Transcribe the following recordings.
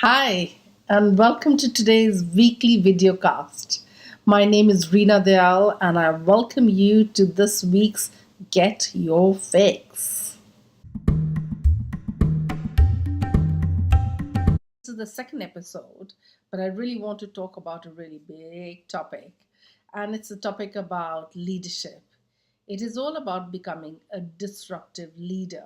Hi, and welcome to today's weekly videocast. My name is Reena Dayal, and I welcome you to this week's Get Your Fix. This is the second episode, but I really want to talk about a really big topic, and it's a topic about leadership. It is all about becoming a disruptive leader.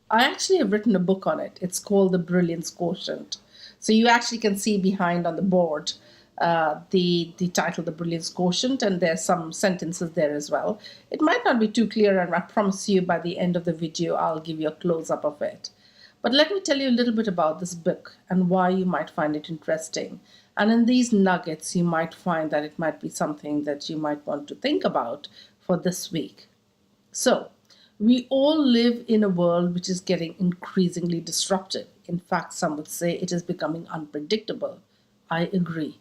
I actually have written a book on it. It's called The Brilliance Quotient. So you actually can see behind on the board the title, The Brilliance Quotient, and there's some sentences there as well. It might not be too clear, and I promise you by the end of the video, I'll give you a close up of it. But let me tell you a little bit about this book and why you might find it interesting. And in these nuggets, you might find that it might be something that you might want to think about for this week. So, we all live in a world which is getting increasingly disruptive. In fact, some would say it is becoming unpredictable. I agree.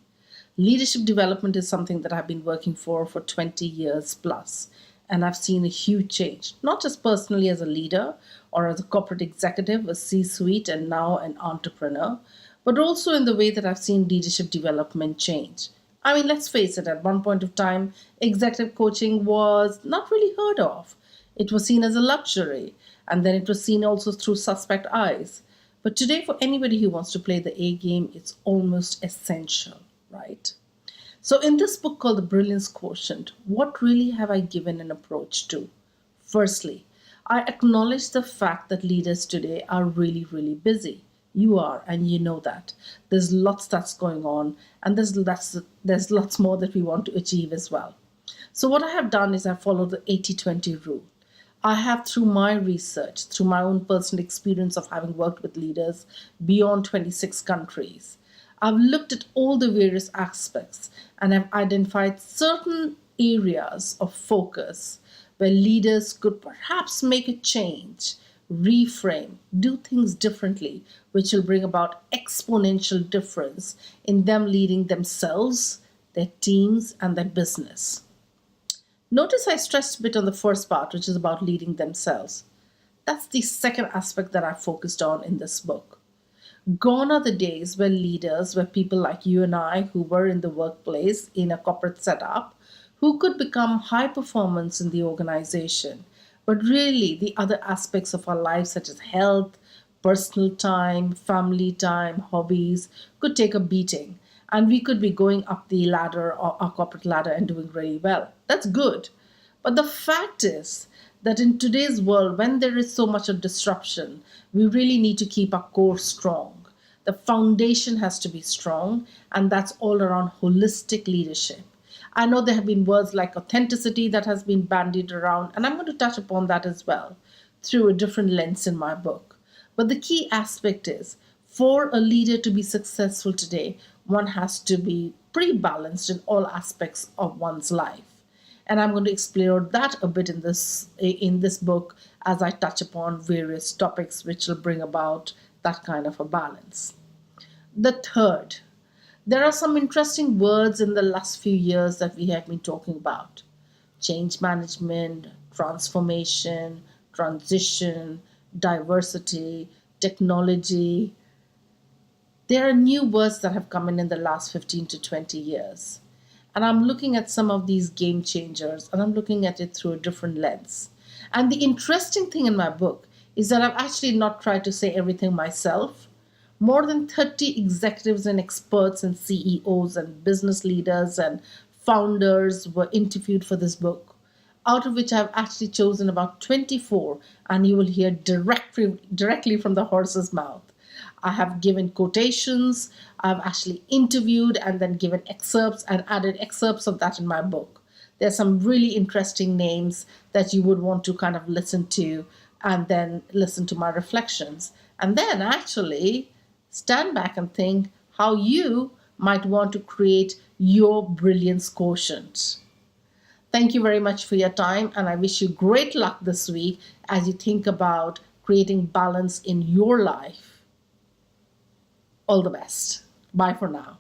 Leadership development is something that I've been working for 20 years plus, and I've seen a huge change, not just personally as a leader or as a corporate executive, a C suite, and now an entrepreneur, but also in the way that I've seen leadership development change. I mean, let's face it, at one point of time, executive coaching was not really heard of. It was seen as a luxury, and then it was seen also through suspect eyes. But today, for anybody who wants to play the A game, it's almost essential, right? So, in this book called The Brilliance Quotient, what really have I given an approach to? Firstly, I acknowledge the fact that leaders today are really, really busy. You are, and you know that. There's lots that's going on, and there's lots more that we want to achieve as well. So, what I have done is I followed the 80-20 rule. I have, through my research, through my own personal experience of having worked with leaders beyond 26 countries, I've looked at all the various aspects and have identified certain areas of focus where leaders could perhaps make a change, reframe, do things differently, which will bring about exponential difference in them leading themselves, their teams, and their business. Notice I stressed a bit on the first part, which is about leading themselves. That's the second aspect that I focused on in this book. Gone are the days where leaders were people like you and I who were in the workplace in a corporate setup, who could become high performance in the organization. But really, the other aspects of our lives, such as health, personal time, family time, hobbies, could take a beating. And we could be going up the ladder or our corporate ladder and doing really well. That's good. But the fact is that in today's world, when there is so much of disruption, we really need to keep our core strong. The foundation has to be strong, and that's all around holistic leadership. I know there have been words like authenticity that has been bandied around, and I'm going to touch upon that as well through a different lens in my book. But the key aspect is for a leader to be successful today, one has to be pretty balanced in all aspects of one's life. And I'm going to explore that a bit in this book as I touch upon various topics which will bring about that kind of a balance. The third, there are some interesting words in the last few years that we have been talking about: change management, transformation, transition, diversity, technology. There are new words that have come in the last 15 to 20 years. And I'm looking at some of these game changers and I'm looking at it through a different lens. And the interesting thing in my book is that I've actually not tried to say everything myself. More than 30 executives and experts and CEOs and business leaders and founders were interviewed for this book, out of which I've actually chosen about 24, and you will hear directly from the horse's mouth. I have given quotations, I've actually interviewed and then given excerpts and added excerpts of that in my book. There's some really interesting names that you would want to kind of listen to and then listen to my reflections. And then actually stand back and think how you might want to create your brilliance quotient. Thank you very much for your time, and I wish you great luck this week as you think about creating balance in your life. All the best. Bye for now.